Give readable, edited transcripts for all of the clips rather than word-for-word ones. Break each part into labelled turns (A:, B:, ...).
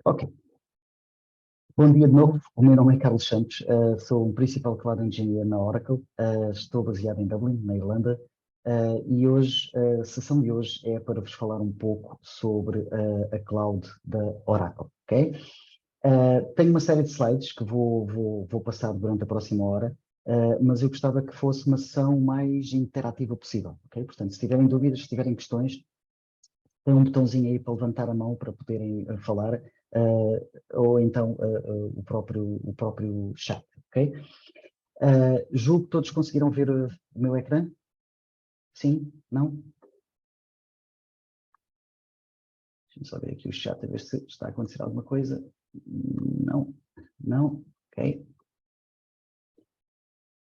A: Ok. Bom dia de novo, o meu nome é Carlos Santos, sou um Principal Cloud Engineer na Oracle, estou baseado em Dublin, na Irlanda, e hoje, a sessão de hoje é para vos falar um pouco sobre a cloud da Oracle, ok? Tenho uma série de slides que vou passar durante a próxima hora, mas eu gostava que fosse uma sessão mais interativa possível, ok? Portanto, se tiverem dúvidas, se tiverem questões, tem um botãozinho aí para levantar a mão para poderem falar, ou então o próprio chat, ok? Julgo que todos conseguiram ver o meu ecrã? Sim? Não? Deixa-me só ver aqui o chat, a ver se está a acontecer alguma coisa. Não? Não? Ok.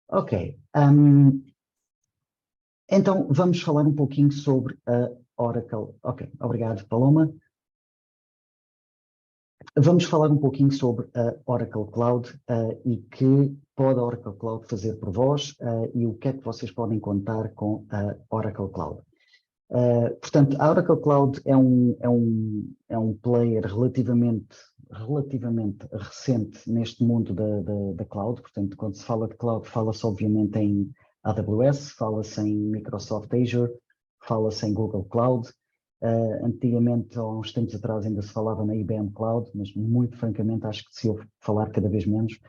A: Ok. Então, vamos falar um pouquinho sobre a Oracle. Ok, obrigado, Paloma. Vamos falar um pouquinho sobre a Oracle Cloud e que pode a Oracle Cloud fazer por vós e o que é que vocês podem contar com a Oracle Cloud. Portanto, a Oracle Cloud é um player relativamente recente neste mundo da cloud. Portanto, quando se fala de cloud, fala-se obviamente em AWS, fala-se em Microsoft Azure, fala-se em Google Cloud. Antigamente, há uns tempos atrás, ainda se falava na IBM Cloud, mas muito francamente acho que se ouve falar cada vez menos,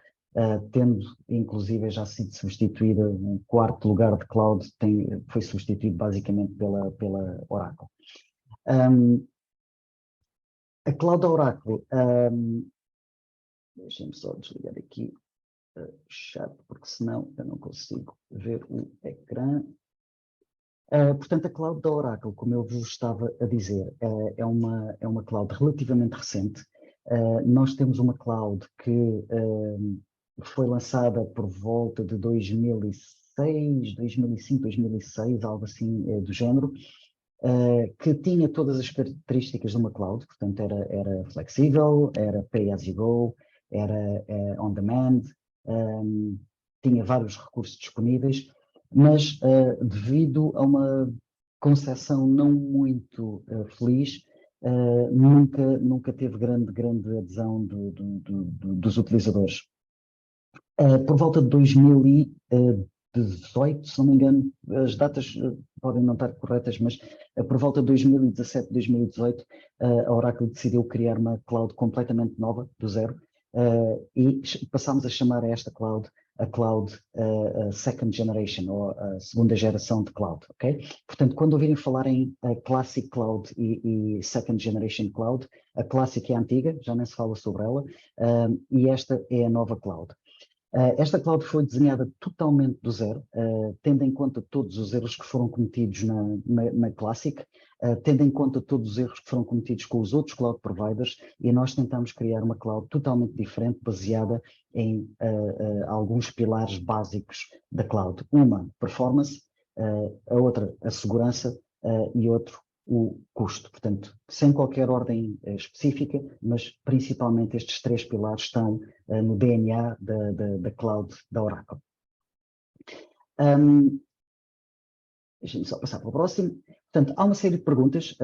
A: tendo inclusive já sido substituída, um quarto lugar de cloud foi substituído basicamente pela Oracle. A cloud da Oracle, deixem-me só desligar aqui o chat, porque senão eu não consigo ver o ecrã. Portanto, a cloud da Oracle, como eu vos estava a dizer, é uma cloud relativamente recente. Nós temos uma cloud que foi lançada por volta de 2006, 2005, 2006, algo assim do género, que tinha todas as características de uma cloud, portanto era flexível, era pay as you go, era on demand, tinha vários recursos disponíveis, mas devido a uma concepção não muito feliz, nunca teve grande adesão dos utilizadores. Por volta de 2018, se não me engano, as datas podem não estar corretas, mas por volta de 2017, 2018, a Oracle decidiu criar uma cloud completamente nova, do zero, e passámos a chamar esta cloud a cloud second generation, ou a segunda geração de cloud, ok? Portanto, quando ouvirem falar em Classic Cloud e Second Generation Cloud, a Classic é a antiga, já nem se fala sobre ela, e esta é a nova cloud. Esta cloud foi desenhada totalmente do zero, tendo em conta todos os erros que foram cometidos na Classic, tendo em conta todos os erros que foram cometidos com os outros cloud providers, e nós tentamos criar uma cloud totalmente diferente, baseada em alguns pilares básicos da cloud. Uma, performance, a outra, a segurança, e outro, o custo. Portanto, sem qualquer ordem específica, mas principalmente estes três pilares estão no DNA da cloud da Oracle. Deixa-me só passar para o próximo. Portanto, há uma série de perguntas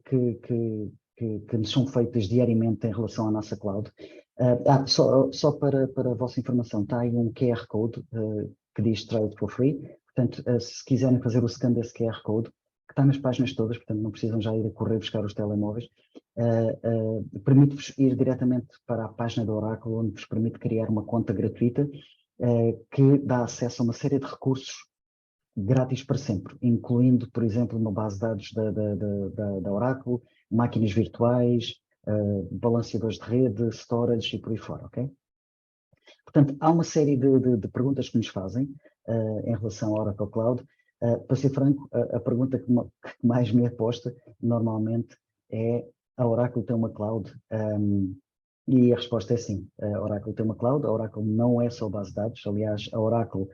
A: que nos são feitas diariamente em relação à nossa cloud. Só para a vossa informação, está aí um QR Code que diz Trade for Free. Portanto, se quiserem fazer o scan desse QR Code, que está nas páginas todas, portanto não precisam já ir a correr buscar os telemóveis, permite-vos ir diretamente para a página da Oracle, onde vos permite criar uma conta gratuita que dá acesso a uma série de recursos grátis para sempre, incluindo, por exemplo, uma base de dados da Oracle, máquinas virtuais, balanceadores de rede, storage e por aí fora, ok? Portanto, há uma série de perguntas que nos fazem em relação à Oracle Cloud. Para ser franco, a pergunta que mais me é posta normalmente é: a Oracle tem uma cloud? E a resposta é sim, a Oracle tem uma cloud. A Oracle não é só base de dados, aliás, a Oracle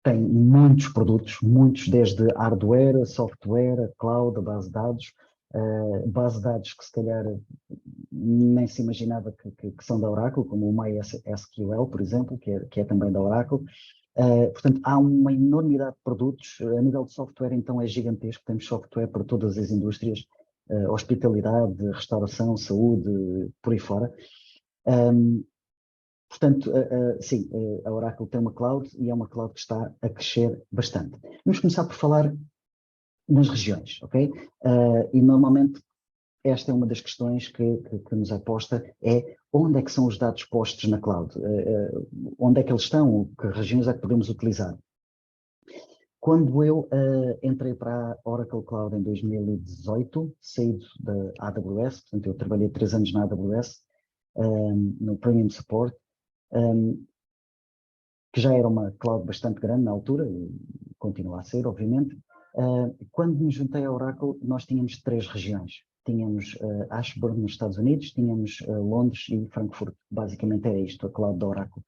A: tem muitos produtos, muitos, desde hardware, a software, a cloud, a base de dados que se calhar nem se imaginava que são da Oracle, como o MySQL, por exemplo, que é também da Oracle. Portanto, há uma enormidade de produtos. A nível de software, então, é gigantesco. Temos software para todas as indústrias. hospitalidade, restauração, saúde, por aí fora. Portanto, sim, a Oracle tem uma cloud e é uma cloud que está a crescer bastante. Vamos começar por falar nas regiões, ok? E normalmente esta é uma das questões que nos é posta, é onde é que são os dados postos na cloud? Onde é que eles estão? Que regiões é que podemos utilizar? Quando eu entrei para a Oracle Cloud em 2018, saído da AWS, portanto eu trabalhei 3 anos na AWS, no Premium Support, que já era uma cloud bastante grande na altura, e continua a ser, obviamente. Quando me juntei à Oracle, nós tínhamos 3 regiões. Tínhamos Ashburn, nos Estados Unidos, tínhamos Londres e Frankfurt. Basicamente era isto, a cloud da Oracle.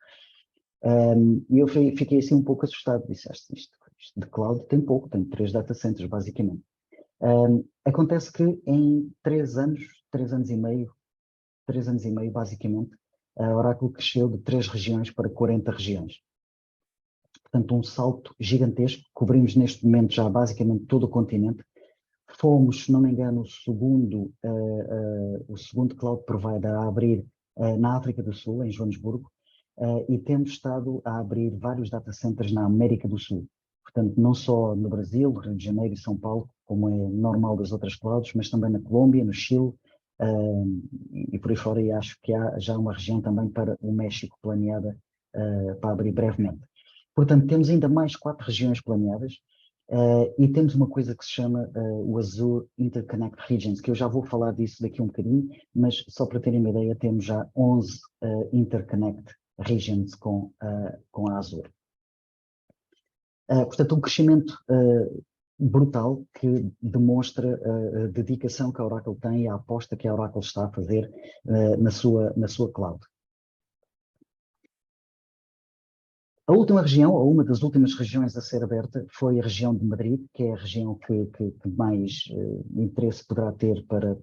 A: E eu fiquei assim um pouco assustado. Disseste, isto de cloud tem pouco, tem 3 data centers, basicamente. Acontece que em 3 anos e meio, basicamente, a Oracle cresceu de 3 regiões para 40 regiões. Portanto, um salto gigantesco. Cobrimos neste momento já basicamente todo o continente. Fomos, se não me engano, o segundo cloud provider a abrir na África do Sul, em Joanesburgo, e temos estado a abrir vários data centers na América do Sul. Portanto, não só no Brasil, Rio de Janeiro e São Paulo, como é normal das outras clouds, mas também na Colômbia, no Chile, e por aí fora, e acho que há já uma região também para o México planeada para abrir brevemente. Portanto, temos ainda mais 4 regiões planeadas e temos uma coisa que se chama o Azure Interconnect Regions, que eu já vou falar disso daqui um bocadinho, mas só para terem uma ideia, temos já 11 Interconnect Regions com a Azure. Portanto, um crescimento brutal que demonstra a dedicação que a Oracle tem e a aposta que a Oracle está a fazer na sua cloud. A última região, ou uma das últimas regiões a ser aberta, foi a região de Madrid, que é a região que mais interesse poderá ter para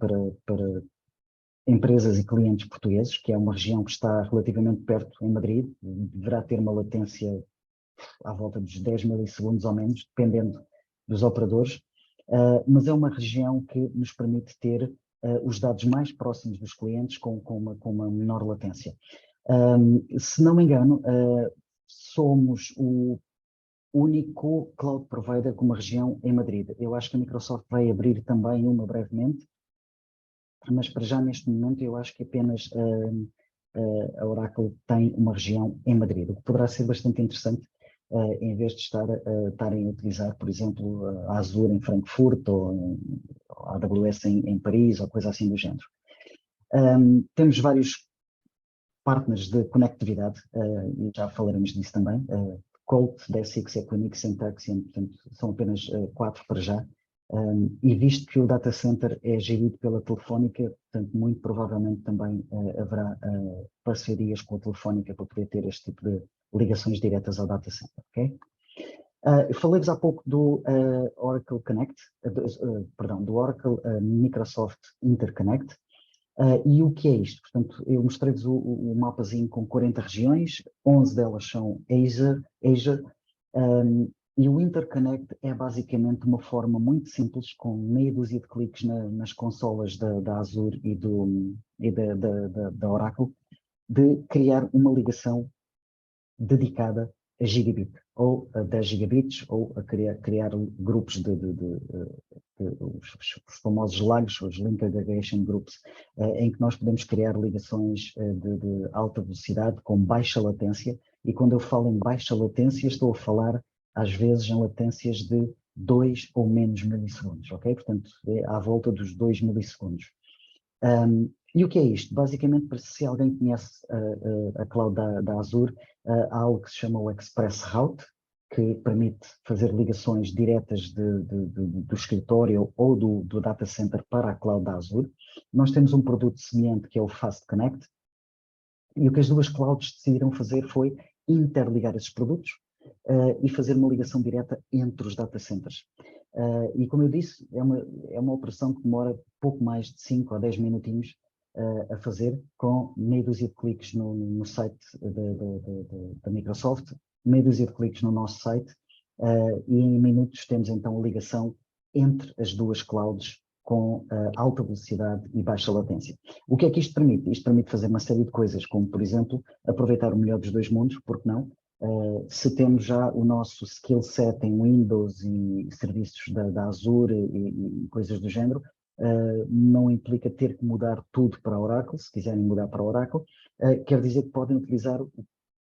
A: empresas e clientes portugueses, que é uma região que está relativamente perto em Madrid, deverá ter uma latência à volta dos 10 milissegundos ou menos, dependendo dos operadores, mas é uma região que nos permite ter os dados mais próximos dos clientes com uma menor latência. Se não me engano, somos o único cloud provider com uma região em Madrid. Eu acho que a Microsoft vai abrir também uma brevemente, mas para já neste momento eu acho que apenas a Oracle tem uma região em Madrid, o que poderá ser bastante interessante, em vez de estarem a utilizar, por exemplo, a Azure em Frankfurt ou a AWS em Paris ou coisa assim do género. Temos vários partners de conectividade, e já falaremos disso também. Colt, DSX, Equinix, Syntaxian, portanto, são apenas 4 para já. E visto que o data center é gerido pela Telefónica, portanto, muito provavelmente também haverá parcerias com a Telefónica para poder ter este tipo de ligações diretas ao data center, ok? Falei-vos há pouco do Oracle Connect, do Oracle Microsoft Interconnect. E o que é isto? Portanto, eu mostrei-vos o mapazinho com 40 regiões, 11 delas são Asia, e o Interconnect é basicamente uma forma muito simples, com meia dúzia de cliques nas consolas da Azure e da Oracle, de criar uma ligação dedicada a gigabit, ou a 10 gigabits, ou a criar grupos os famosos LAGs, os Link Aggregation Groups, em que nós podemos criar ligações de alta velocidade com baixa latência, e quando eu falo em baixa latência, estou a falar às vezes em latências de 2 ou menos milissegundos, ok? Portanto, é à volta dos 2 milissegundos. E o que é isto? Basicamente, se alguém conhece a cloud da Azure, há algo que se chama o Express Route, que permite fazer ligações diretas do escritório ou do data center para a cloud da Azure. Nós temos um produto semelhante que é o Fast Connect, e o que as duas clouds decidiram fazer foi interligar esses produtos e fazer uma ligação direta entre os data centers. E como eu disse, é uma operação que demora pouco mais de 5 a 10 minutinhos a fazer, com meia dúzia de cliques no site da Microsoft, meia dúzia de cliques no nosso site, e em minutos temos então a ligação entre as duas clouds com alta velocidade e baixa latência. O que é que isto permite? Isto permite fazer uma série de coisas, como, por exemplo, aproveitar o melhor dos dois mundos, porque não? Se temos já o nosso skill set em Windows e serviços da Azure e coisas do género, não implica ter que mudar tudo para Oracle, se quiserem mudar para Oracle, quer dizer que podem utilizar,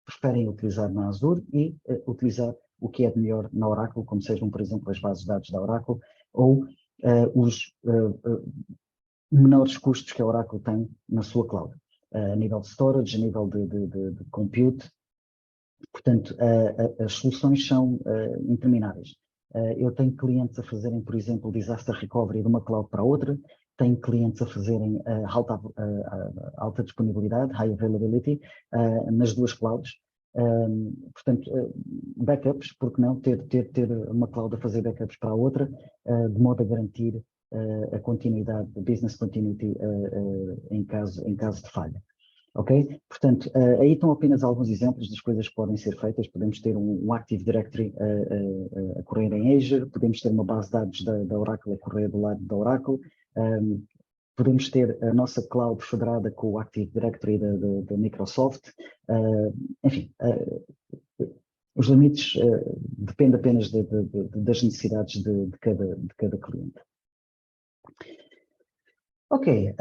A: preferem utilizar na Azure e utilizar o que é de melhor na Oracle, como sejam, por exemplo, as bases de dados da Oracle, ou os menores custos que a Oracle tem na sua cloud, a nível de storage, a nível de compute. Portanto, as soluções são intermináveis. Eu tenho clientes a fazerem, por exemplo, disaster recovery de uma cloud para outra, tenho clientes a fazerem alta disponibilidade, high availability, nas duas clouds. Portanto, backups, porque não ter uma cloud a fazer backups para a outra, de modo a garantir a continuidade, business continuity em caso de falha. Ok? Portanto, aí estão apenas alguns exemplos das coisas que podem ser feitas. Podemos ter um Active Directory a correr em Azure, podemos ter uma base de dados da Oracle a correr do lado da Oracle, podemos ter a nossa cloud federada com o Active Directory da Microsoft. Enfim, os limites dependem apenas das necessidades de cada cliente. Ok.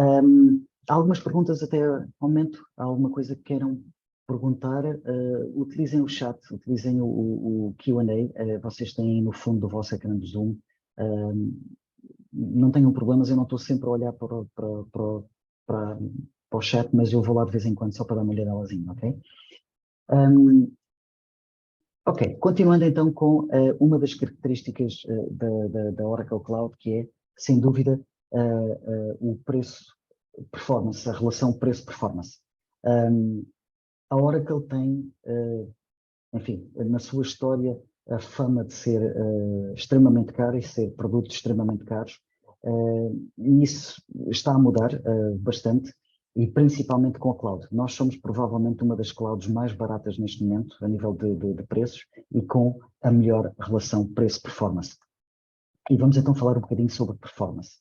A: Há algumas perguntas até ao momento. Há alguma coisa que queiram perguntar? Utilizem o chat, utilizem o Q&A. Vocês têm no fundo do vosso ecrã do Zoom. Não tenham problemas, eu não estou sempre a olhar para o chat, mas eu vou lá de vez em quando só para dar uma olhadelazinha, ok? Ok, continuando então com uma das características da Oracle Cloud, que é, sem dúvida, o preço-performance, a relação preço-performance. A Oracle tem, enfim, na sua história, a fama de ser extremamente cara e ser produtos extremamente caros, e isso está a mudar bastante, e principalmente com a cloud. Nós somos provavelmente uma das clouds mais baratas neste momento, a nível de preços, e com a melhor relação preço-performance. E vamos então falar um bocadinho sobre performance.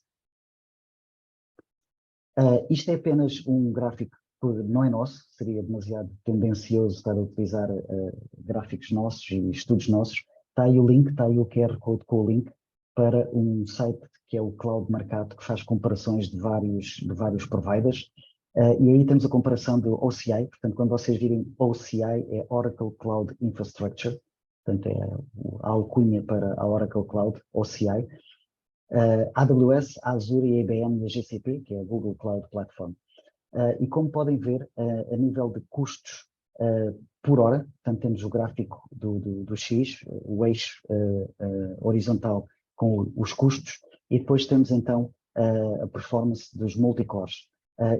A: Isto é apenas um gráfico, não é nosso, seria demasiado tendencioso estar a utilizar gráficos nossos e estudos nossos. Está aí o link, está aí o QR Code com o link para um site que é o Cloud Mercado, que faz comparações de vários providers. E aí temos a comparação do OCI, portanto, quando vocês virem OCI, é Oracle Cloud Infrastructure, portanto, é a alcunha para a Oracle Cloud, OCI. AWS, a Azure e a IBM e a GCP, que é a Google Cloud Platform. E como podem ver, a nível de custos por hora, portanto temos o gráfico do X, o eixo horizontal com os custos, e depois temos então a performance dos multicores.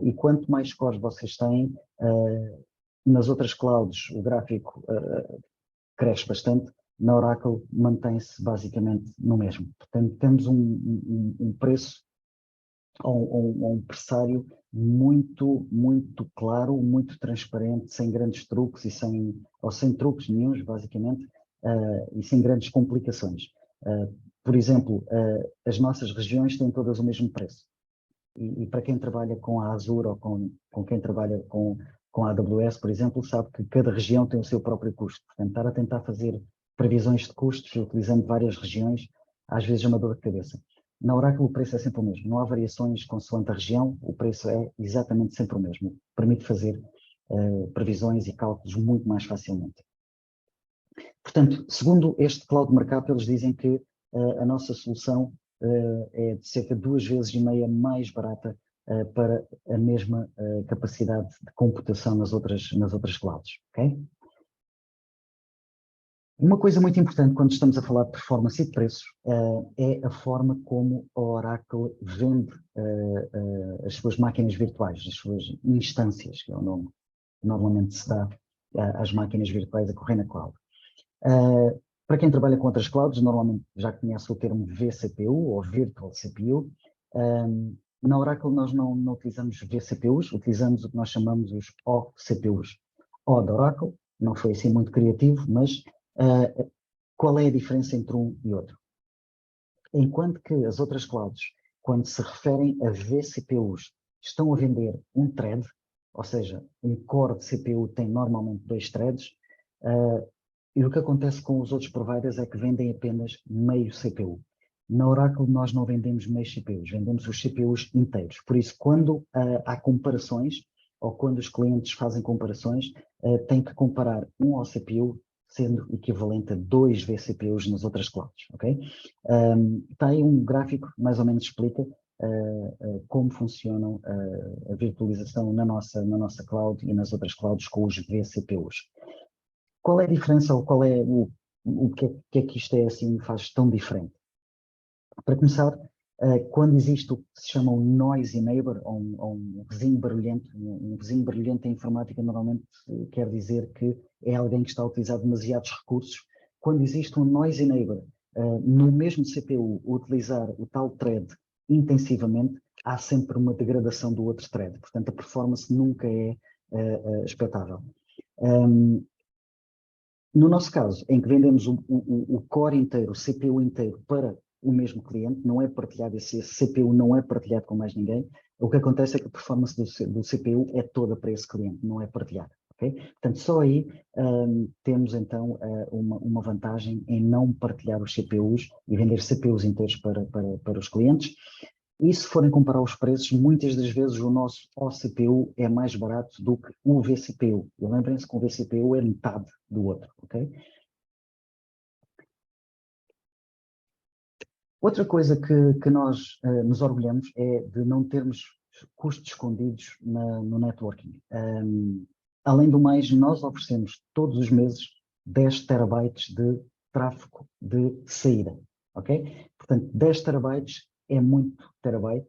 A: E quanto mais cores vocês têm, nas outras clouds o gráfico cresce bastante, na Oracle mantém-se basicamente no mesmo. Portanto, temos um preço ou um pressário muito claro, muito transparente, sem grandes truques ou sem truques nenhuns, basicamente, e sem grandes complicações. Por exemplo, as nossas regiões têm todas o mesmo preço. E para quem trabalha com a Azure ou com quem trabalha com a AWS, por exemplo, sabe que cada região tem o seu próprio custo. Portanto, estar a tentar fazer previsões de custos utilizando várias regiões, às vezes é uma dor de cabeça. Na Oracle o preço é sempre o mesmo, não há variações consoante a região, o preço é exatamente sempre o mesmo. Permite fazer previsões e cálculos muito mais facilmente. Portanto, segundo este Cloud Markup, eles dizem que a nossa solução é de cerca de 2,5 vezes mais barata para a mesma capacidade de computação nas outras clouds. Okay? Uma coisa muito importante quando estamos a falar de performance e de preços é a forma como a Oracle vende as suas máquinas virtuais, as suas instâncias, que é o nome que normalmente se dá às máquinas virtuais a correr na cloud. Para quem trabalha com outras clouds, normalmente já conhece o termo vCPU ou Virtual CPU. Na Oracle nós não utilizamos vCPUs, utilizamos o que nós chamamos os OCPUs. O da Oracle, não foi assim muito criativo, mas qual é a diferença entre um e outro? Enquanto que as outras clouds quando se referem a vCPUs, estão a vender um thread, ou seja, um core de CPU tem normalmente 2 threads, e o que acontece com os outros providers é que vendem apenas meio CPU. Na Oracle nós não vendemos meio CPUs, vendemos os CPUs inteiros. Por isso, quando há comparações, ou quando os clientes fazem comparações, têm que comparar um ao CPU sendo equivalente a 2 vCPUs nas outras clouds, ok? Está aí um gráfico, mais ou menos explica como funcionam a virtualização na nossa cloud e nas outras clouds com os vCPUs. Qual é a diferença, ou qual é o que é que isto é assim, faz tão diferente? Para começar, quando existe o que se chama um noisy neighbor, ou um vizinho barulhento, um vizinho barulhento em informática normalmente quer dizer que é alguém que está a utilizar demasiados recursos. Quando existe um noisy neighbor, no mesmo CPU, utilizar o tal thread intensivamente, há sempre uma degradação do outro thread. Portanto, a performance nunca é expectável. No nosso caso, em que vendemos o core inteiro, o CPU inteiro para o mesmo cliente, não é partilhado, esse CPU não é partilhado com mais ninguém, o que acontece é que a performance do CPU é toda para esse cliente, não é partilhada. Okay? Portanto, só aí temos então uma vantagem em não partilhar os CPUs e vender CPUs inteiros para os clientes. E se forem comparar os preços, muitas das vezes o nosso OCPU é mais barato do que o vCPU. E lembrem-se que o vCPU é metade do outro, ok? Outra coisa que nós nos orgulhamos é de não termos custos escondidos no networking. Além do mais, nós oferecemos todos os meses 10 terabytes de tráfego de saída, ok? Portanto, 10 terabytes é muito terabyte,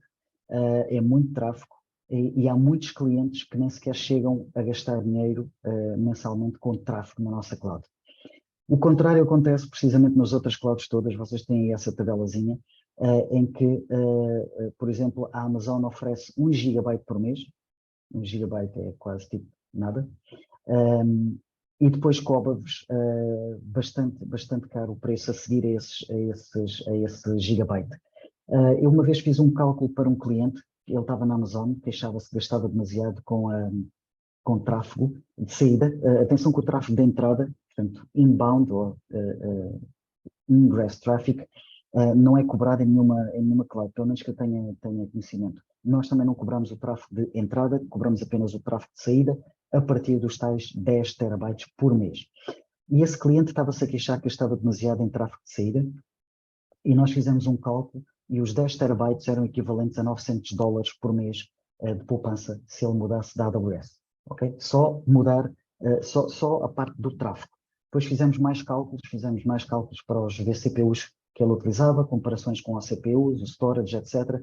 A: é muito tráfego e há muitos clientes que nem sequer chegam a gastar dinheiro mensalmente com tráfego na nossa cloud. O contrário acontece precisamente nas outras clouds todas, vocês têm essa tabelazinha, em que, por exemplo, a Amazon oferece 1 GB por mês, 1 GB é quase tipo nada, e depois cobra-vos bastante caro o preço a seguir a esse gigabyte. Eu uma vez fiz um cálculo para um cliente, ele estava na Amazon, queixava-se que gastava demasiado com tráfego de saída. Atenção que o tráfego de entrada, portanto, inbound ou ingress traffic, não é cobrado em nenhuma cloud, pelo menos que eu tenha conhecimento. Nós também não cobramos o tráfego de entrada, cobramos apenas o tráfego de saída, a partir dos tais 10 terabytes por mês. E esse cliente estava-se a queixar que gastava demasiado em tráfego de saída, e nós fizemos um cálculo, e os 10 terabytes eram equivalentes a $900 por mês de poupança se ele mudasse da AWS. Okay? Só mudar, só a parte do tráfego. Depois fizemos mais cálculos para os vCPUs que ele utilizava, comparações com os CPUs, o storage, etc.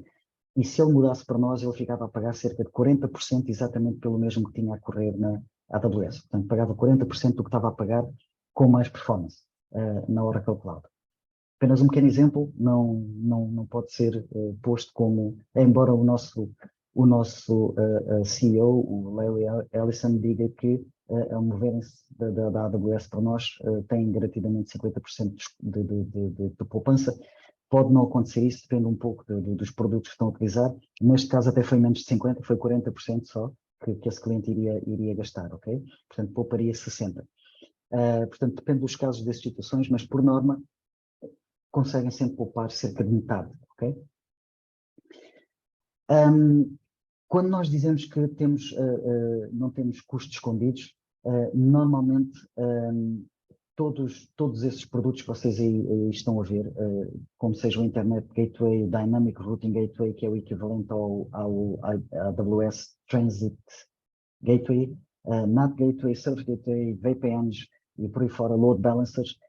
A: E se ele mudasse para nós, ele ficava a pagar cerca de 40% exatamente pelo mesmo que tinha a correr na AWS. Portanto, pagava 40% do que estava a pagar com mais performance na Oracle Cloud. Apenas um pequeno exemplo, não pode ser posto como, embora o nosso CEO, o Larry Ellison, diga que ao moverem-se da AWS para nós, têm garantidamente 50% de poupança. Pode não acontecer isso, depende um pouco dos produtos que estão a utilizar. Neste caso até foi menos de 50%, foi 40% só que esse cliente iria gastar, ok? Portanto, pouparia 60%. Portanto, depende dos casos das situações, mas por norma, conseguem sempre poupar cerca de metade, ok? Quando nós dizemos que não temos custos escondidos, normalmente todos esses produtos que vocês aí estão a ver, como seja o Internet Gateway, o Dynamic Routing Gateway, que é o equivalente ao AWS Transit Gateway, NAT Gateway, Service Gateway, VPNs e por aí fora, Load Balancers,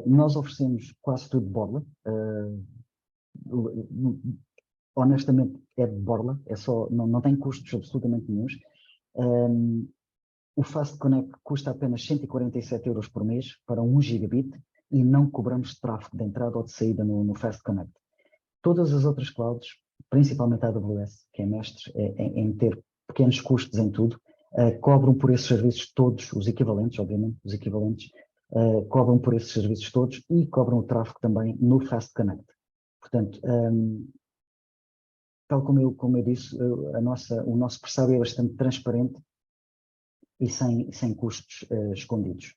A: nós oferecemos quase tudo de borla. Honestamente, é de borla, não tem custos absolutamente nenhuns. O Fast Connect custa apenas 147 euros por mês para 1 gigabit e não cobramos tráfego de entrada ou de saída no Fast Connect. Todas as outras clouds, principalmente a AWS, que é mestre em ter pequenos custos em tudo, cobram por esses serviços todos, os equivalentes, obviamente, cobram por esses serviços todos e cobram o tráfego também no Fast Connect. Portanto, tal como eu disse, o nosso pressário é bastante transparente e sem custos escondidos.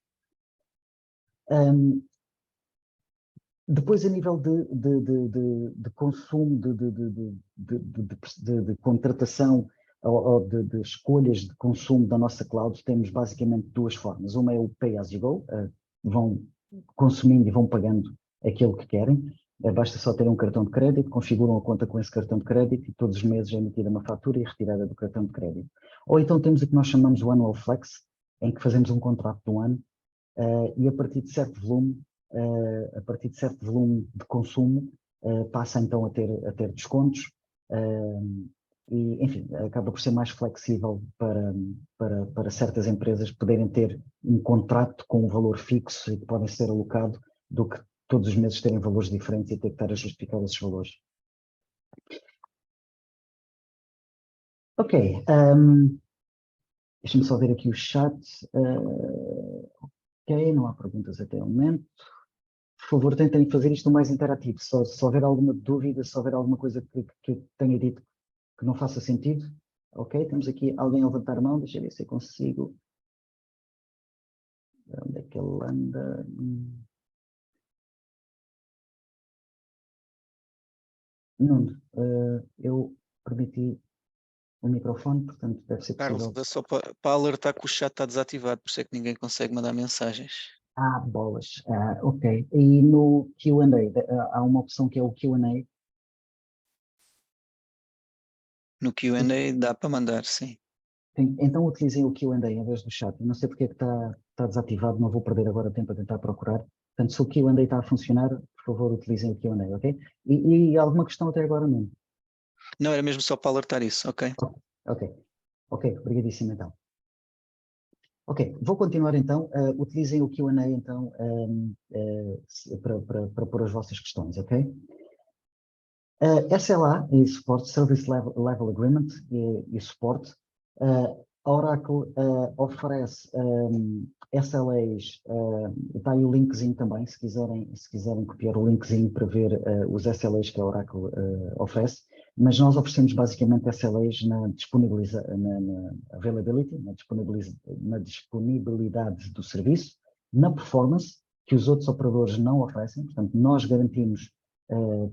A: Depois, a nível de consumo, de contratação ou de escolhas de consumo da nossa cloud, temos basicamente duas formas. Uma é o Pay as you go, vão consumindo e vão pagando aquilo que querem. Basta só ter um cartão de crédito, configuram a conta com esse cartão de crédito e todos os meses é emitida uma fatura e retirada do cartão de crédito. Ou então temos o que nós chamamos o Annual Flex, em que fazemos um contrato de um ano e a partir de certo volume de consumo, passa então a ter descontos e, enfim, acaba por ser mais flexível para certas empresas poderem ter um contrato com um valor fixo e que podem ser alocado do que todos os meses terem valores diferentes e ter que estar a justificar esses valores. Ok, deixa-me só ver aqui o chat. Ok, não há perguntas até o momento. Por favor, tentem fazer isto o mais interativo. Se houver alguma dúvida, se houver alguma coisa que eu tenha dito que não faça sentido, ok? Temos aqui alguém a levantar a mão, deixa eu ver se eu consigo. Onde é que ele anda? Nuno, eu permiti o microfone, portanto deve ser
B: Carlos,
A: possível.
B: é só para alertar que o chat está desativado, por isso é que ninguém consegue mandar mensagens.
A: Bolas. Ok. E no Q&A, há uma opção que é o Q&A.
B: No Q&A dá para mandar, sim.
A: Então utilizem o Q&A em vez do chat. Eu não sei porque é que está desativado, não vou perder agora tempo a tentar procurar. Portanto, se o Q&A está a funcionar, por favor, utilizem o Q&A, ok? E alguma questão até agora, não?
B: Não, era mesmo só para alertar isso, ok?
A: Ok, obrigadíssimo então. Ok, vou continuar então. Utilizem o Q&A então para pôr as vossas questões, ok? SLA e suporte, Service Level Agreement e suporte. A Oracle oferece SLAs, está aí o linkzinho também, se quiserem copiar o linkzinho para ver os SLAs que a Oracle oferece, mas nós oferecemos basicamente SLAs na availability, na disponibilidade do serviço, na performance, que os outros operadores não oferecem, portanto nós garantimos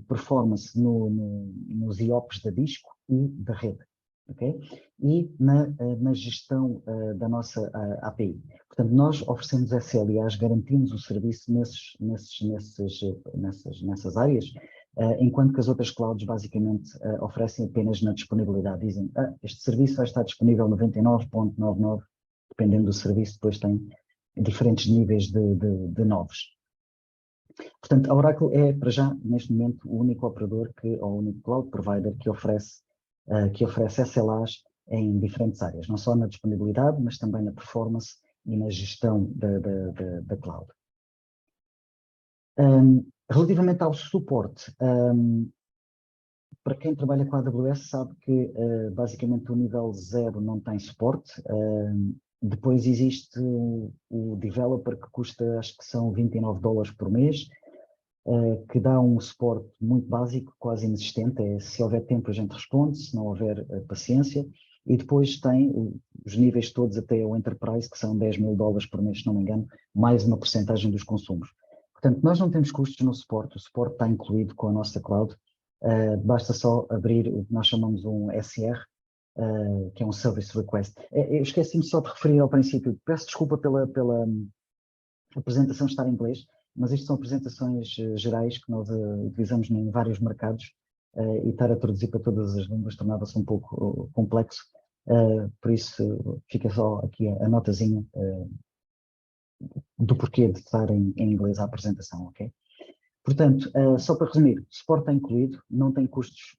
A: performance nos IOPs da disco e da rede, ok? E na gestão da nossa API. Portanto, nós oferecemos SLAs, garantimos o serviço nessas áreas, enquanto que as outras clouds basicamente oferecem apenas na disponibilidade. Dizem, este serviço vai estar disponível 99.99, dependendo do serviço, depois tem diferentes níveis de novos. Portanto, a Oracle é, para já, neste momento, o único operador, ou o único cloud provider que oferece SLAs em diferentes áreas, não só na disponibilidade, mas também na performance e na gestão da cloud. Relativamente ao suporte, para quem trabalha com a AWS sabe que basicamente o nível 0 não tem suporte. Depois existe o developer que custa, acho que são $29 por mês, que dá um suporte muito básico, quase inexistente. Se houver tempo a gente responde, se não houver paciência. E depois tem os níveis todos até o Enterprise, que são $10.000 por mês, se não me engano, mais uma porcentagem dos consumos. Portanto, nós não temos custos no suporte, o suporte está incluído com a nossa cloud. Basta só abrir o que nós chamamos um SR, que é um Service Request. Eu esqueci-me só de referir ao princípio, peço desculpa pela apresentação estar em inglês, mas isto são apresentações gerais que nós utilizamos em vários mercados e estar a traduzir para todas as línguas tornava-se um pouco complexo, por isso fica só aqui a notazinha do porquê de estar em inglês a apresentação, ok? Portanto, só para resumir, suporte está incluído, não tem custos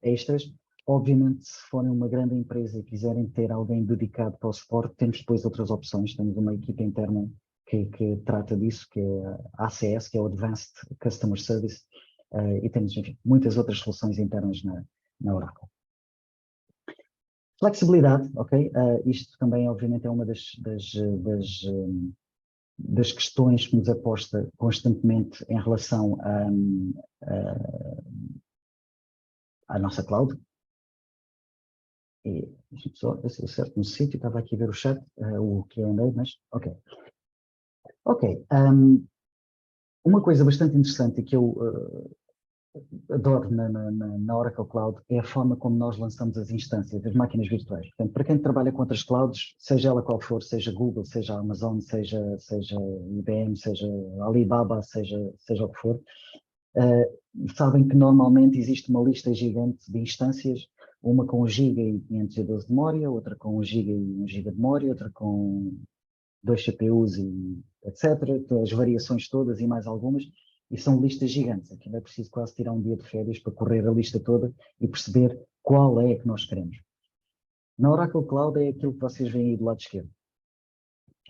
A: extras. Obviamente, se forem uma grande empresa e quiserem ter alguém dedicado para o suporte, temos depois outras opções. Temos uma equipa interna que trata disso, que é a ACS, que é o Advanced Customer Service, e temos, enfim, muitas outras soluções internas na Oracle. Flexibilidade, ok? Isto também, obviamente, é uma das questões que nos é posta constantemente em relação à nossa cloud. E deixa-me só ver se eu acerto no sítio, estava aqui a ver o chat, o Q&A, mas ok. Ok, uma coisa bastante interessante que eu adoro na Oracle Cloud é a forma como nós lançamos as instâncias, as máquinas virtuais. Portanto, para quem trabalha com outras clouds, seja ela qual for, seja Google, seja Amazon, seja IBM, seja Alibaba, seja o que for, sabem que normalmente existe uma lista gigante de instâncias, uma com 1 GB e 512 de memória, outra com 1 GB e 1 GB de memória, outra com 2 CPUs e etc. As variações todas e mais algumas, e são listas gigantes. Aqui é preciso quase tirar um dia de férias para correr a lista toda e perceber qual é a que nós queremos. Na Oracle Cloud é aquilo que vocês veem aí do lado esquerdo.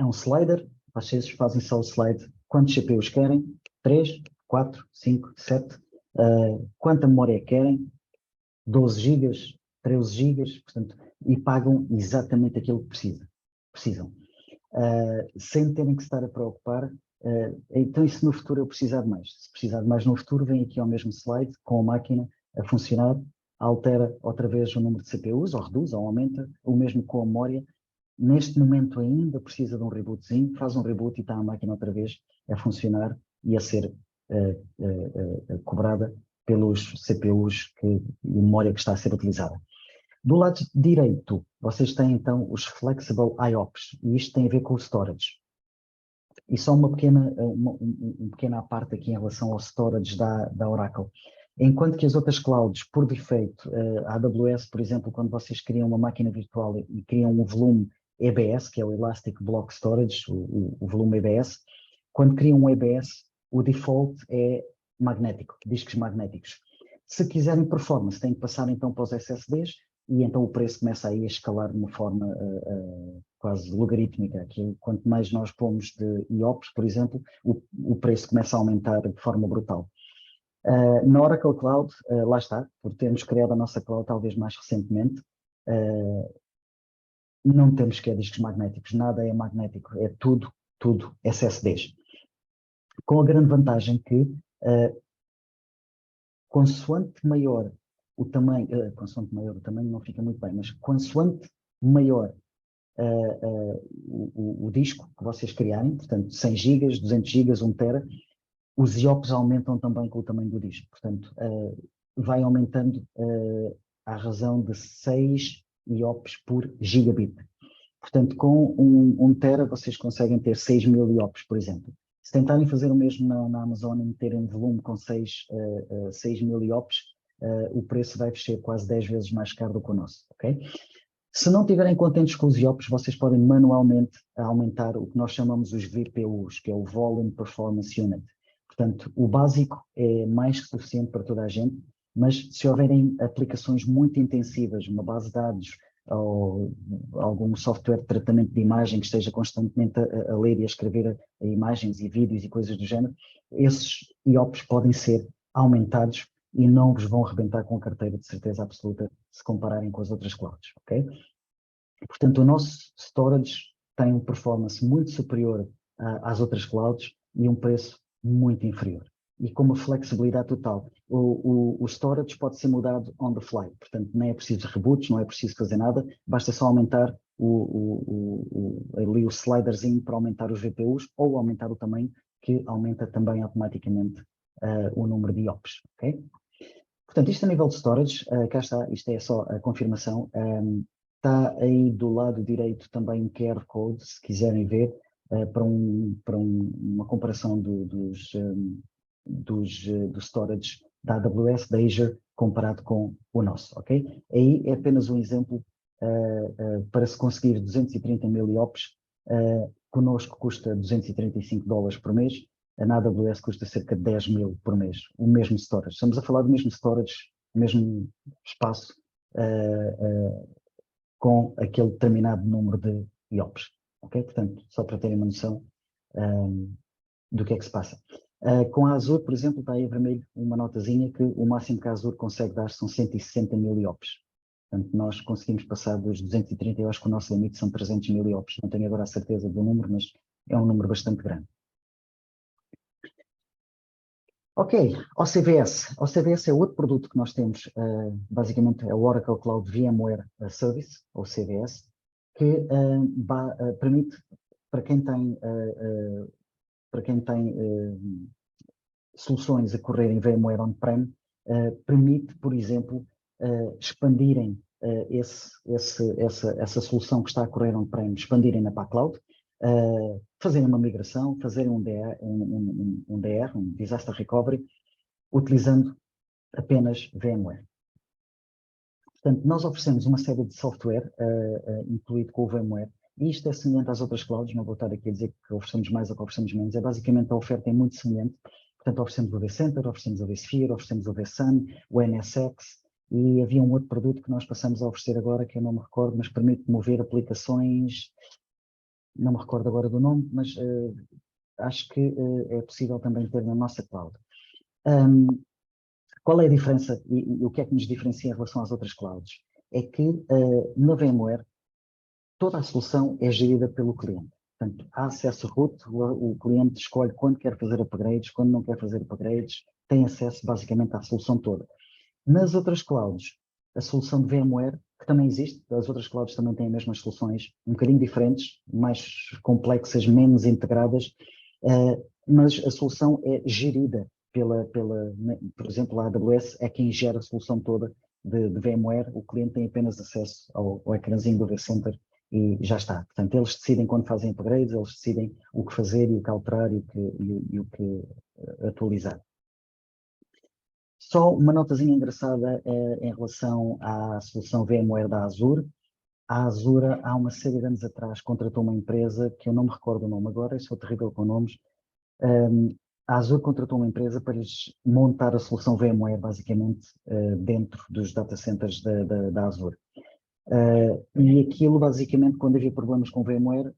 A: É um slider, vocês fazem só o slide quantos CPUs querem, 3, 4, 5, 7, quanta memória querem, 12 GB, 13 GB, portanto, e pagam exatamente aquilo que precisam. Sem terem que estar a preocupar. Então, e se no futuro eu precisar de mais? Se precisar de mais no futuro, vem aqui ao mesmo slide, com a máquina a funcionar, altera outra vez o número de CPUs, ou reduz, ou aumenta, o mesmo com a memória. Neste momento ainda precisa de um rebootzinho, faz um reboot e está a máquina outra vez a funcionar e a ser cobrada pelos CPUs e memória que está a ser utilizada. Do lado direito, vocês têm então os Flexible IOPS, e isto tem a ver com o storage. E só uma pequena parte aqui em relação ao storage da Oracle. Enquanto que as outras clouds, por defeito, a AWS, por exemplo, quando vocês criam uma máquina virtual e criam um volume EBS, que é o Elastic Block Storage, o volume EBS, quando criam um EBS, o default é magnético, discos magnéticos. Se quiserem performance, têm que passar então para os SSDs, e então o preço começa aí a escalar de uma forma quase logarítmica. Aquilo, quanto mais nós pomos de IOPS, por exemplo, o preço começa a aumentar de forma brutal. Na Oracle Cloud, lá está, por termos criado a nossa cloud talvez mais recentemente, não temos sequer discos magnéticos, nada é magnético, é tudo SSDs. Com a grande vantagem que, consoante maior o tamanho não fica muito bem, mas consoante maior o disco que vocês criarem, portanto 100 GB, 200 GB, 1 TB, os IOPS aumentam também com o tamanho do disco, portanto vai aumentando à razão de 6 IOPS por gigabit. Portanto, com 1 TB vocês conseguem ter 6.000 IOPS, por exemplo. Se tentarem fazer o mesmo na Amazon e meterem um volume com 6.000 IOPS, o preço vai ser quase 10 vezes mais caro do que o nosso, ok? Se não estiverem contentes com os IOPS, vocês podem manualmente aumentar o que nós chamamos os VPUs, que é o Volume Performance Unit. Portanto, o básico é mais que suficiente para toda a gente, mas se houverem aplicações muito intensivas, uma base de dados ou algum software de tratamento de imagem que esteja constantemente a ler e a escrever a imagens e vídeos e coisas do género, esses IOPS podem ser aumentados e não vos vão arrebentar com a carteira de certeza absoluta se compararem com as outras clouds, ok? Portanto, o nosso storage tem uma performance muito superior às outras clouds e um preço muito inferior. E com uma flexibilidade total. O storage pode ser mudado on the fly, portanto, não é preciso reboots, não é preciso fazer nada, basta só aumentar ali o sliderzinho para aumentar os GPUs ou aumentar o tamanho, que aumenta também automaticamente o número de IOPS, ok? Portanto, isto a nível de storage, cá está, isto é só a confirmação. Está aí do lado direito também um QR Code, se quiserem ver, para uma comparação do storage da AWS, da Azure, comparado com o nosso, ok? Aí é apenas um exemplo para se conseguir 230.000 IOPS, connosco custa $235 por mês, na AWS custa cerca de 10.000 por mês, o mesmo storage. Estamos a falar do mesmo storage, o mesmo espaço, com aquele determinado número de IOPS, ok? Portanto, só para terem uma noção do que é que se passa. Com a Azure, por exemplo, está aí a vermelho uma notazinha que o máximo que a Azure consegue dar são 160.000 IOPS. Portanto, nós conseguimos passar dos 230, eu acho que o nosso limite são 300.000 IOPS. Não tenho agora a certeza do número, mas é um número bastante grande. Ok, OCVS. OCVS é outro produto que nós temos, basicamente é o Oracle Cloud VMware Service, ou CVS, que permite, para quem tem, soluções a correr em VMware on-prem, permite, por exemplo, expandirem essa solução que está a correr on-prem, expandirem-na para a cloud, fazerem uma migração, fazerem um DR, um Disaster Recovery, utilizando apenas VMware. Portanto, nós oferecemos uma série de software incluído com o VMware, e isto é semelhante às outras clouds, não vou estar aqui a dizer que oferecemos mais ou que oferecemos menos, é basicamente a oferta é muito semelhante. Portanto, oferecemos o vCenter, oferecemos o vSphere, oferecemos o vSun, o NSX, e havia um outro produto que nós passamos a oferecer agora, que eu não me recordo, mas permite mover aplicações, não me recordo agora do nome, mas acho que é possível também ter na nossa cloud. Qual é a diferença e o que é que nos diferencia em relação às outras clouds? É que na VMware toda a solução é gerida pelo cliente. Portanto, há acesso root, o cliente escolhe quando quer fazer upgrades, quando não quer fazer upgrades, tem acesso basicamente à solução toda. Nas outras clouds, a solução de VMware, que também existe, as outras clouds também têm as mesmas soluções, um bocadinho diferentes, mais complexas, menos integradas, mas a solução é gerida por exemplo, a AWS é quem gera a solução toda de VMware, o cliente tem apenas acesso ao ecrãzinho do vCenter e já está. Portanto, eles decidem quando fazem upgrades, eles decidem o que fazer e o que alterar e o que atualizar. Só uma notazinha engraçada em relação à solução VMware da Azure. A Azure, há uma série de anos atrás, contratou uma empresa, que eu não me recordo o nome agora, eu sou terrível com nomes. A Azure contratou uma empresa para lhes montar a solução VMware, basicamente, dentro dos data centers da Azure. E aquilo, basicamente, quando havia problemas com VMware,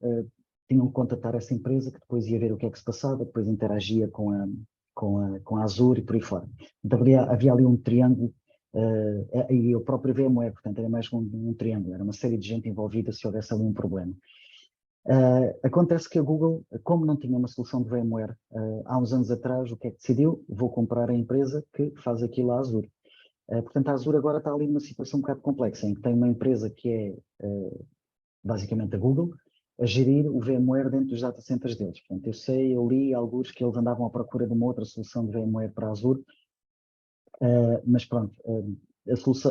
A: tinham que contatar essa empresa, que depois ia ver o que é que se passava, depois interagia com a Azure e por aí fora. Então, havia ali um triângulo, e o próprio VMware, portanto, era mais um triângulo, era uma série de gente envolvida se houvesse ali um problema. Acontece que a Google, como não tinha uma solução de VMware há uns anos atrás, o que é que decidiu? Vou comprar a empresa que faz aquilo à Azure. Portanto, a Azure agora está ali numa situação um bocado complexa, em que tem uma empresa que é basicamente a Google, a gerir o VMware dentro dos data centers deles. Portanto, eu li alguns que eles andavam à procura de uma outra solução de VMware para a Azure, mas pronto, a solução,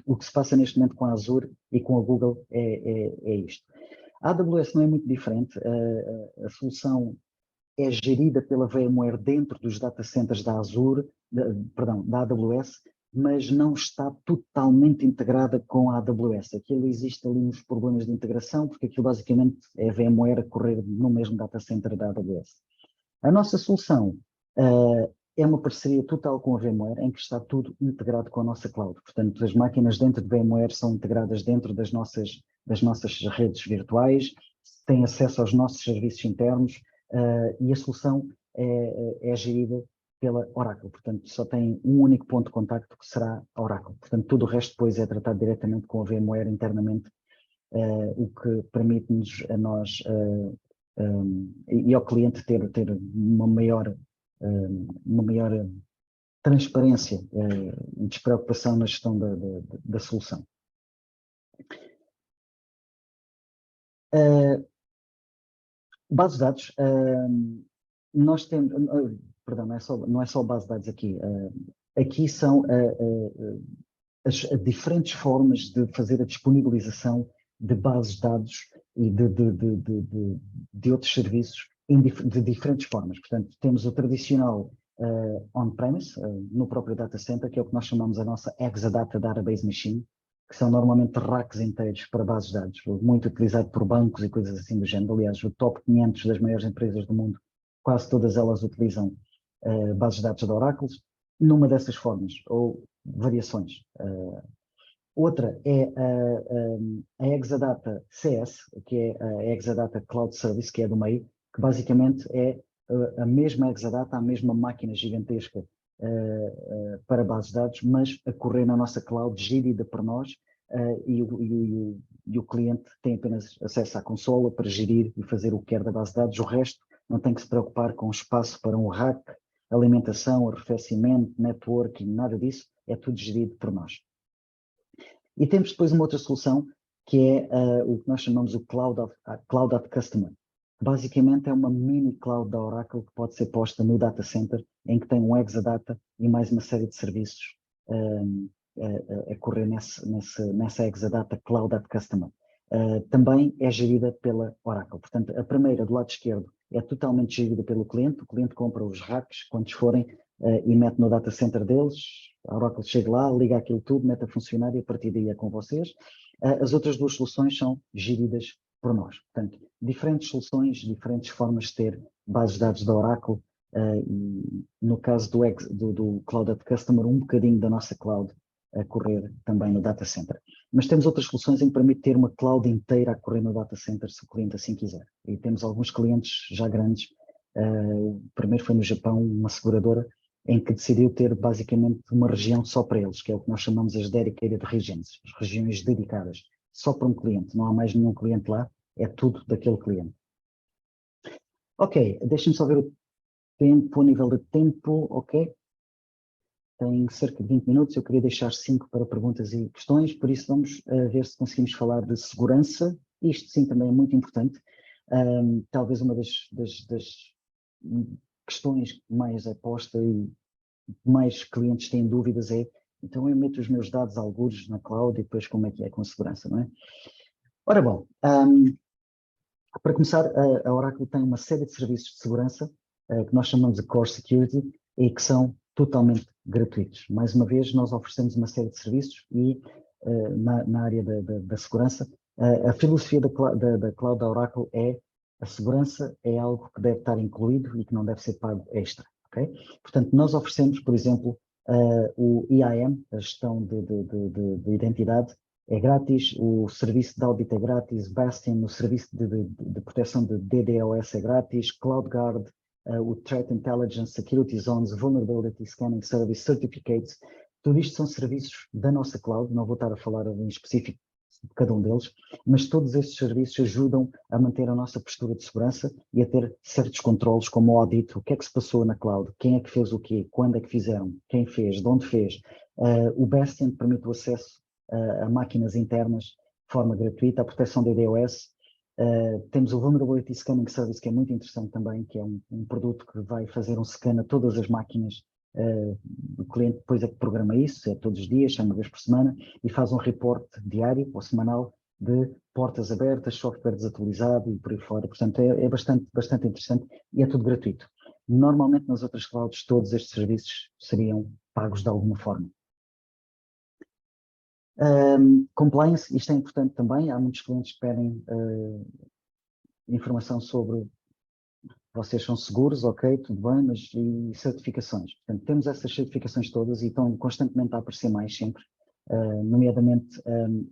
A: o que se passa neste momento com a Azure e com a Google é isto. A AWS não é muito diferente, a solução é gerida pela VMware dentro dos data centers da Azure, da AWS, mas não está totalmente integrada com a AWS. Aquilo existe ali uns problemas de integração, porque aquilo basicamente é a VMware a correr no mesmo data center da AWS. A nossa solução é uma parceria total com a VMware, em que está tudo integrado com a nossa cloud. Portanto, as máquinas dentro de VMware são integradas dentro das nossas redes virtuais, têm acesso aos nossos serviços internos, e a solução é gerida pela Oracle. Portanto, só tem um único ponto de contacto, que será a Oracle. Portanto, tudo o resto depois é tratado diretamente com a VMware internamente, o que permite-nos a nós e ao cliente ter uma maior transparência e despreocupação na gestão da solução. Base de dados, nós temos, perdão, não é só base de dados aqui. Aqui são as diferentes formas de fazer a disponibilização de bases de dados e de outros serviços de diferentes formas. Portanto, temos o tradicional on-premise, no próprio data center, que é o que nós chamamos a nossa Exadata Database Machine, que são normalmente racks inteiros para bases de dados, muito utilizado por bancos e coisas assim do género. Aliás, o top 500 das maiores empresas do mundo, quase todas elas utilizam bases de dados da Oracle, numa dessas formas, ou variações. Outra é a Exadata CS, que é a Exadata Cloud Service, que é do meio, que basicamente é a mesma Exadata, a mesma máquina gigantesca para bases de dados, mas a correr na nossa cloud, gerida por nós, e o cliente tem apenas acesso à consola para gerir e fazer o que quer da base de dados. O resto não tem que se preocupar com espaço para um rack, alimentação, arrefecimento, networking, nada disso, é tudo gerido por nós. E temos depois uma outra solução, que é o que nós chamamos o Cloud at Customer. Basicamente é uma mini cloud da Oracle que pode ser posta no data center, em que tem um Exadata e mais uma série de serviços a correr nessa Exadata Cloud at Customer. Também é gerida pela Oracle. Portanto, a primeira, do lado esquerdo, é totalmente gerida pelo cliente. O cliente compra os racks, quantos forem, e mete no data center deles. A Oracle chega lá, liga aquilo tudo, mete a funcionar e a partir daí é com vocês. As outras duas soluções são geridas por nós. Portanto, diferentes soluções, diferentes formas de ter bases de dados da Oracle, e no caso do Cloud at Customer, um bocadinho da nossa cloud a correr também no data center. Mas temos outras soluções em que permite ter uma cloud inteira a correr no data center, se o cliente assim quiser. E temos alguns clientes já grandes. O primeiro foi no Japão, uma seguradora, em que decidiu ter basicamente uma região só para eles, que é o que nós chamamos as Dedicated Regions, as regiões dedicadas, só para um cliente. Não há mais nenhum cliente lá, é tudo daquele cliente. Ok, deixem-me só ver o tempo, o nível de tempo, ok. Tem cerca de 20 minutos, eu queria deixar 5 para perguntas e questões, por isso vamos ver se conseguimos falar de segurança. Isto sim também é muito importante. Talvez uma das questões que mais é posta e mais clientes têm dúvidas é, então eu meto os meus dados algures na cloud e depois como é que é com a segurança, não é? Ora bom, para começar, a Oracle tem uma série de serviços de segurança que nós chamamos de Core Security e que são totalmente gratuitos. Mais uma vez, nós oferecemos uma série de serviços e na área da segurança, a filosofia da Cloud da Oracle é a segurança é algo que deve estar incluído e que não deve ser pago extra. Okay? Portanto, nós oferecemos, por exemplo, o EIM, a gestão de identidade, é grátis, o serviço de audit é grátis, Bastion, o serviço de proteção de DDoS é grátis, CloudGuard, o Threat Intelligence, Security Zones, Vulnerability Scanning Service, Certificates, tudo isto são serviços da nossa cloud, não vou estar a falar em específico de cada um deles, mas todos estes serviços ajudam a manter a nossa postura de segurança e a ter certos controles como o audit, o que é que se passou na cloud, quem é que fez o quê, quando é que fizeram, quem fez, de onde fez. O Bastion permite o acesso a máquinas internas de forma gratuita, a proteção de DDoS. Temos o Vulnerability Scanning Service, que é muito interessante também, que é um produto que vai fazer um scan a todas as máquinas. O cliente depois é que programa isso, é todos os dias, é uma vez por semana, e faz um reporte diário ou semanal de portas abertas, software desatualizado e por aí fora. Portanto, é bastante interessante e é tudo gratuito. Normalmente nas outras clouds todos estes serviços seriam pagos de alguma forma. Compliance, isto é importante também, há muitos clientes que pedem informação sobre vocês são seguros, ok, tudo bem, mas e certificações? Portanto, temos essas certificações todas e estão constantemente a aparecer mais sempre, nomeadamente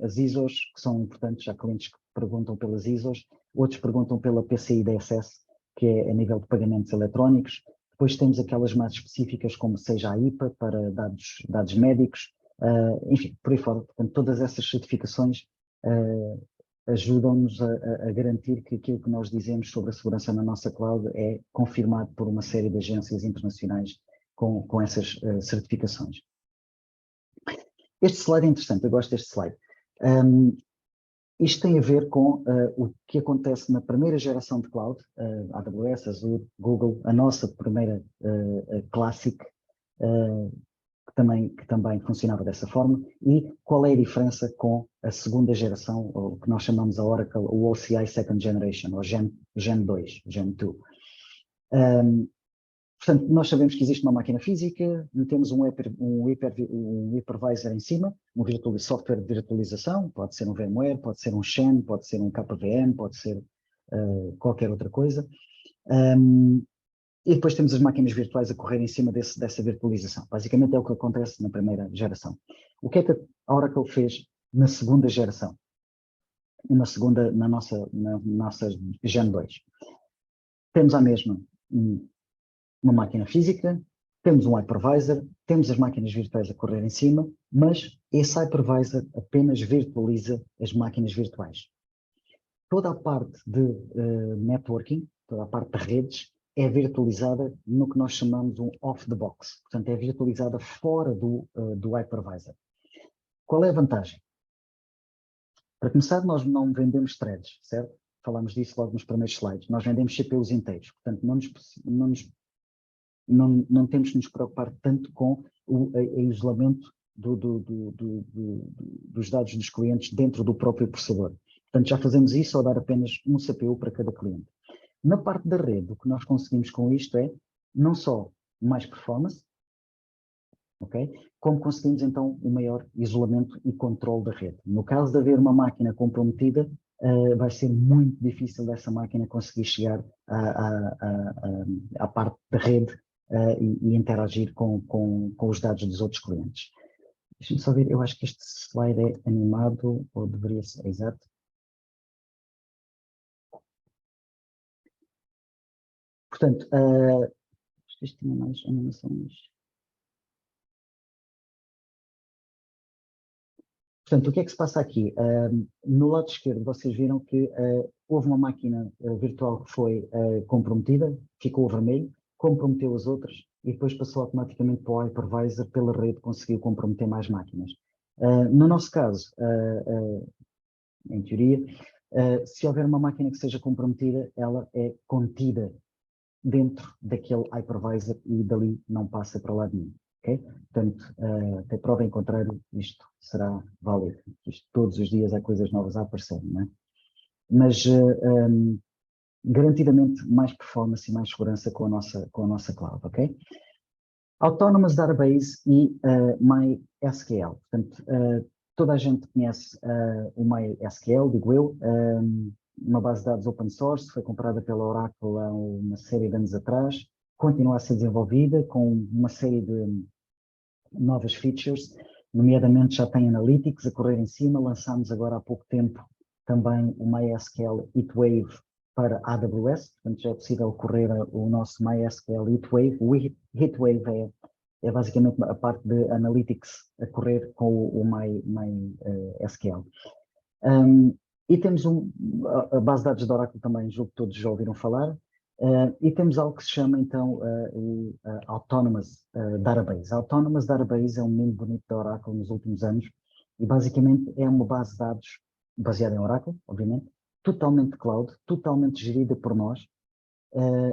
A: as ISOs, que são importantes, há clientes que perguntam pelas ISOs, outros perguntam pela PCI DSS, que é a nível de pagamentos eletrónicos, depois temos aquelas mais específicas, como seja a IPA, para dados médicos, enfim, por aí fora. Portanto, todas essas certificações ajudam-nos a garantir que aquilo que nós dizemos sobre a segurança na nossa cloud é confirmado por uma série de agências internacionais com essas certificações. Este slide é interessante, eu gosto deste slide. Isto tem a ver com o que acontece na primeira geração de cloud, AWS, Azure, Google, a nossa primeira Classic, que também funcionava dessa forma, e qual é a diferença com a segunda geração, ou o que nós chamamos a Oracle, o OCI Second Generation, ou Gen 2, Gen 2. Portanto, nós sabemos que existe uma máquina física, temos um hypervisor em cima, software de virtualização, pode ser um VMware, pode ser um Xen, pode ser um KVM, pode ser qualquer outra coisa. E depois temos as máquinas virtuais a correr em cima dessa virtualização. Basicamente é o que acontece na primeira geração. O que é que a Oracle fez na segunda geração? Na nossa Gen 2. Temos a mesma uma máquina física, temos um hypervisor, temos as máquinas virtuais a correr em cima, mas esse hypervisor apenas virtualiza as máquinas virtuais. Toda a parte de networking, toda a parte de redes, é virtualizada no que nós chamamos um off-the-box. Portanto, é virtualizada fora do hypervisor. Qual é a vantagem? Para começar, nós não vendemos threads, certo? Falámos disso logo nos primeiros slides. Nós vendemos CPUs inteiros. Portanto, não temos que nos preocupar tanto com o isolamento dos dados dos clientes dentro do próprio processador. Portanto, já fazemos isso ao dar apenas um CPU para cada cliente. Na parte da rede, o que nós conseguimos com isto é não só mais performance, ok? Como conseguimos então um maior isolamento e controle da rede. No caso de haver uma máquina comprometida, vai ser muito difícil dessa máquina conseguir chegar à parte da rede e interagir com os dados dos outros clientes. Deixa-me só ver, eu acho que este slide é animado, ou deveria ser, exato. Portanto, acho que isto tinha mais animações. Portanto, o que é que se passa aqui? No lado esquerdo, vocês viram que houve uma máquina virtual que foi comprometida, ficou vermelho, comprometeu as outras e depois passou automaticamente para o hypervisor, pela rede conseguiu comprometer mais máquinas. No nosso caso, em teoria, se houver uma máquina que seja comprometida, ela é contida dentro daquele hypervisor e dali não passa para lado nenhum. Okay? Portanto, até prova em contrário, isto será válido. Isto, todos os dias há coisas novas a aparecer, não é? Mas, garantidamente, mais performance e mais segurança com a nossa cloud, ok? Autonomous Database e MySQL. Portanto, toda a gente conhece o MySQL, digo eu, uma base de dados open source, foi comprada pela Oracle há uma série de anos atrás, continua a ser desenvolvida com uma série de novas features, nomeadamente já tem Analytics a correr em cima, lançámos agora há pouco tempo também o MySQL HeatWave para AWS, portanto já é possível correr o nosso MySQL HeatWave. O HeatWave é basicamente a parte de Analytics a correr com o MySQL. E temos a base de dados da Oracle também, julgo que todos já ouviram falar, e temos algo que se chama então o Autonomous Database. A Autonomous Database é um nome bonito da Oracle nos últimos anos e basicamente é uma base de dados baseada em Oracle, obviamente, totalmente cloud, totalmente gerida por nós,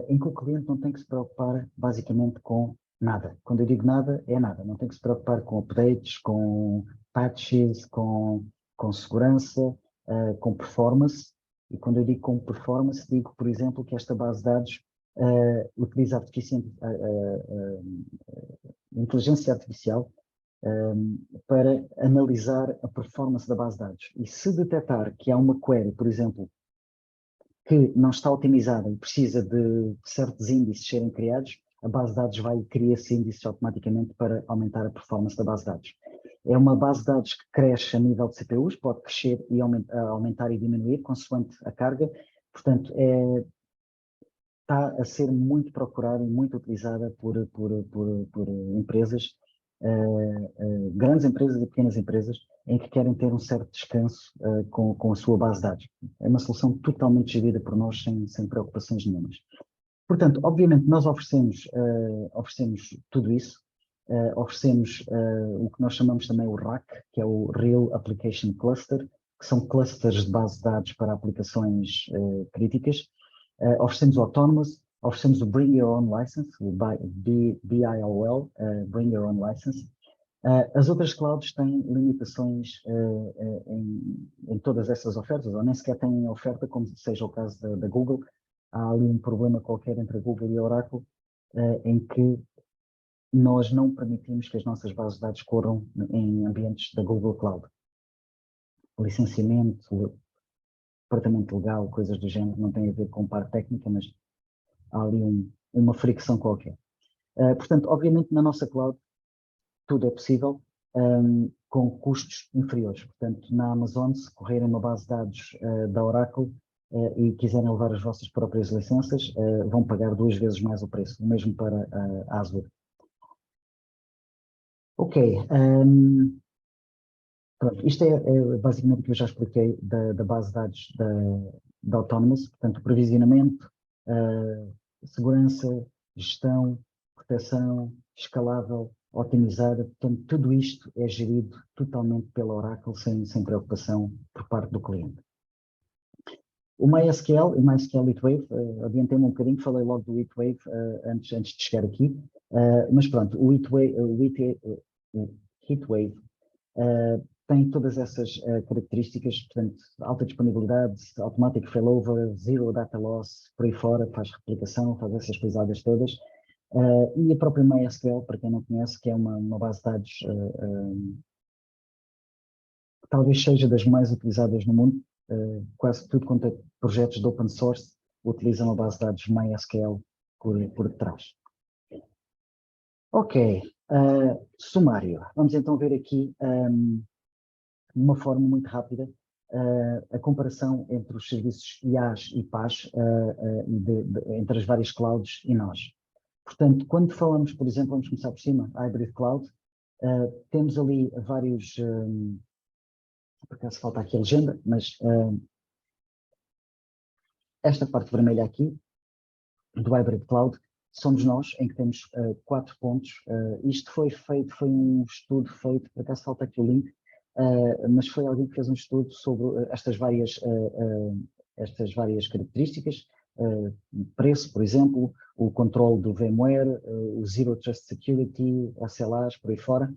A: em que o cliente não tem que se preocupar basicamente com nada. Quando eu digo nada, é nada. Não tem que se preocupar com updates, com patches, com segurança, com performance. E quando eu digo com performance, digo, por exemplo, que esta base de dados utiliza inteligência artificial para analisar a performance da base de dados. E se detectar que há uma query, por exemplo, que não está otimizada e precisa de certos índices serem criados, a base de dados vai criar esses índices automaticamente para aumentar a performance da base de dados. É uma base de dados que cresce a nível de CPUs, pode crescer e aumentar e diminuir consoante a carga, portanto, está a ser muito procurada e muito utilizada por empresas, grandes empresas e pequenas empresas, em que querem ter um certo descanso com a sua base de dados. É uma solução totalmente gerida por nós, sem preocupações nenhumas. Portanto, obviamente, nós oferecemos tudo isso, oferecemos o que nós chamamos também o RAC, que é o Real Application Cluster, que são clusters de base de dados para aplicações críticas. Oferecemos o Autonomous, oferecemos o Bring Your Own License, o BIOL, Bring Your Own License. As outras clouds têm limitações em todas essas ofertas, ou nem sequer têm oferta, como seja o caso da Google. Há ali um problema qualquer entre a Google e a Oracle, em que nós não permitimos que as nossas bases de dados corram em ambientes da Google Cloud. Licenciamento, departamento legal, coisas do género, não tem a ver com parte técnica, mas há ali uma fricção qualquer. Portanto, obviamente, na nossa cloud, tudo é possível com custos inferiores. Portanto, na Amazon, se correrem uma base de dados da Oracle e quiserem levar as vossas próprias licenças, vão pagar 2 vezes mais o preço, o mesmo para a Azure. Ok. Pronto, isto é basicamente o que eu já expliquei da base de dados da Autonomous. Portanto, o provisionamento, segurança, gestão, proteção, escalável, otimizada. Portanto, tudo isto é gerido totalmente pela Oracle, sem preocupação por parte do cliente. O MySQL HeatWave, adiantei-me um bocadinho, falei logo do HeatWave antes de chegar aqui, mas pronto, o HeatWave tem todas essas características, portanto, alta disponibilidade, automatic failover, zero data loss, por aí fora, faz replicação, faz essas coisadas todas. E a própria MySQL, para quem não conhece, que é uma base de dados talvez seja das mais utilizadas no mundo. Quase tudo quanto é projetos de open source utilizam a base de dados MySQL por detrás. Ok, sumário. Vamos então ver aqui de uma forma muito rápida a comparação entre os serviços IaaS e PaaS entre as várias clouds e nós. Portanto, quando falamos, por exemplo, vamos começar por cima, Hybrid Cloud, temos ali vários, por acaso falta aqui a legenda, mas esta parte vermelha aqui, do Hybrid Cloud, somos nós, em que temos 4 pontos. Isto foi um estudo feito, por acaso falta aqui o link, mas foi alguém que fez um estudo sobre estas várias características, preço, por exemplo, o controle do VMware, o Zero Trust Security, SLAs, por aí fora,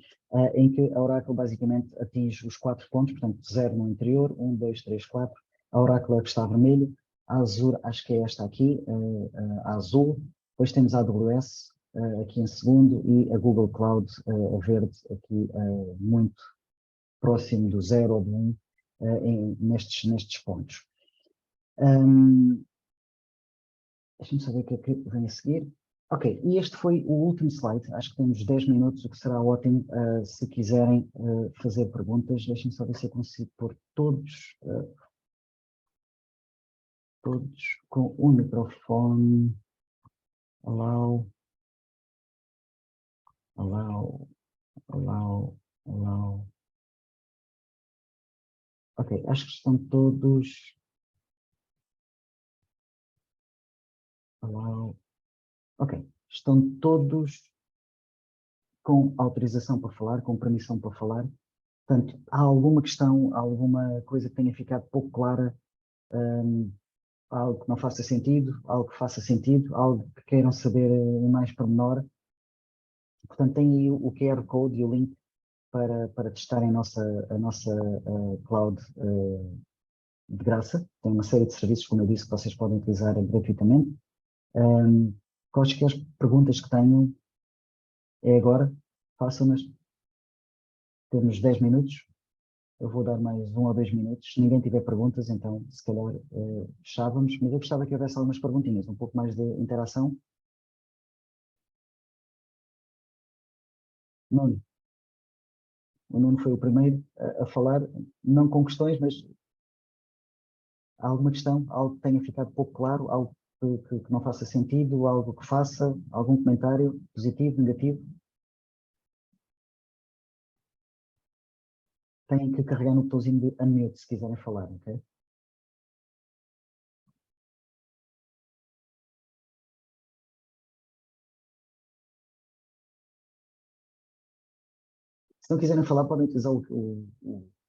A: em que a Oracle basicamente atinge os 4 pontos, portanto 0 no interior, 1, 2, 3, 4, a Oracle é que está vermelho, a Azure acho que é esta aqui, a Azul, depois temos a AWS aqui em segundo e a Google Cloud, a verde, aqui muito próximo do 0 ou do 1 nestes pontos. Deixa-me saber o que é que vem a seguir. Ok, e este foi o último slide, acho que temos 10 minutos, o que será ótimo se quiserem fazer perguntas. Deixem-me só ver se eu consigo pôr todos com o microfone. Allow. Ok, acho que estão todos. Ok, estão todos com autorização para falar, com permissão para falar. Portanto, há alguma questão, alguma coisa que tenha ficado pouco clara, algo que não faça sentido, algo que faça sentido, algo que queiram saber em mais pormenor. Portanto, tem aí o QR Code e o link para testarem a nossa cloud de graça. Tem uma série de serviços, como eu disse, que vocês podem utilizar gratuitamente. Quaisquer perguntas que tenham, é agora, façam-nas. Temos 10 minutos. Eu vou dar mais 1 ou 2 minutos. Se ninguém tiver perguntas, então, se calhar, fechávamos. Mas eu gostava que houvesse algumas perguntinhas, um pouco mais de interação. Nuno. O Nuno foi o primeiro a falar, não com questões, mas há alguma questão, algo que tenha ficado pouco claro, algo que não faça sentido, algo que faça, algum comentário positivo, negativo? Têm que carregar no botãozinho de unmute se quiserem falar, ok? Se não quiserem falar, podem utilizar o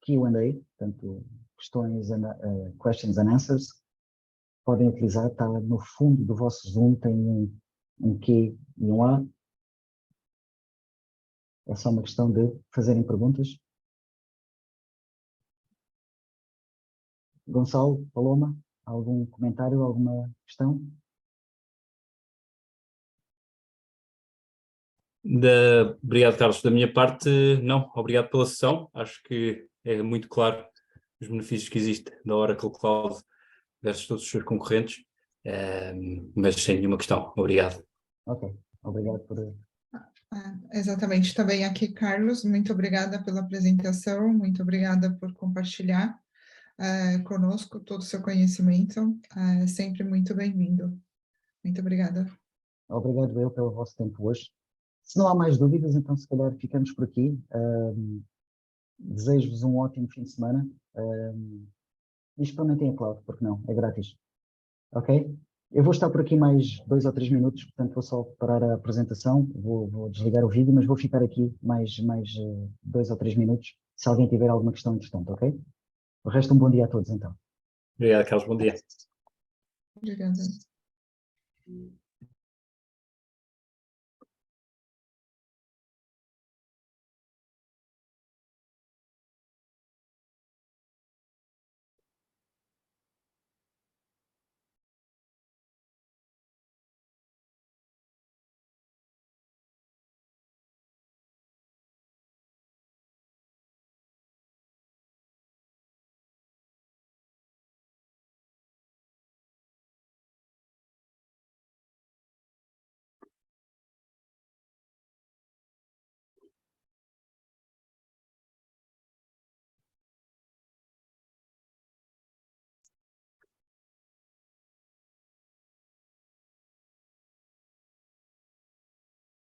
A: Q&A, portanto, questions and answers. Podem utilizar, está no fundo do vosso Zoom, tem um Q e um A. É só uma questão de fazerem perguntas. Gonçalo, Paloma, algum comentário, alguma questão?
C: Obrigado, Carlos. Da minha parte, não. Obrigado pela sessão. Acho que é muito claro os benefícios que existem da Oracle Cloud versus todos os seus concorrentes, mas sem nenhuma questão. Obrigado.
A: Ok, obrigado por...
D: Exatamente, também aqui, Carlos, muito obrigada pela apresentação, muito obrigada por compartilhar conosco todo o seu conhecimento, sempre muito bem-vindo. Muito obrigada.
A: Obrigado eu pelo vosso tempo hoje. Se não há mais dúvidas, então se calhar ficamos por aqui. Desejo-vos um ótimo fim de semana e experimentem a cloud, porque não, é grátis. Ok? Eu vou estar por aqui mais 2 ou 3 minutos, portanto vou só parar a apresentação, vou desligar o vídeo, mas vou ficar aqui mais 2 ou 3 minutos, se alguém tiver alguma questão interessante, ok? O resto, um bom dia a todos, então.
C: Obrigado, Carlos. Bom dia.
D: Obrigada.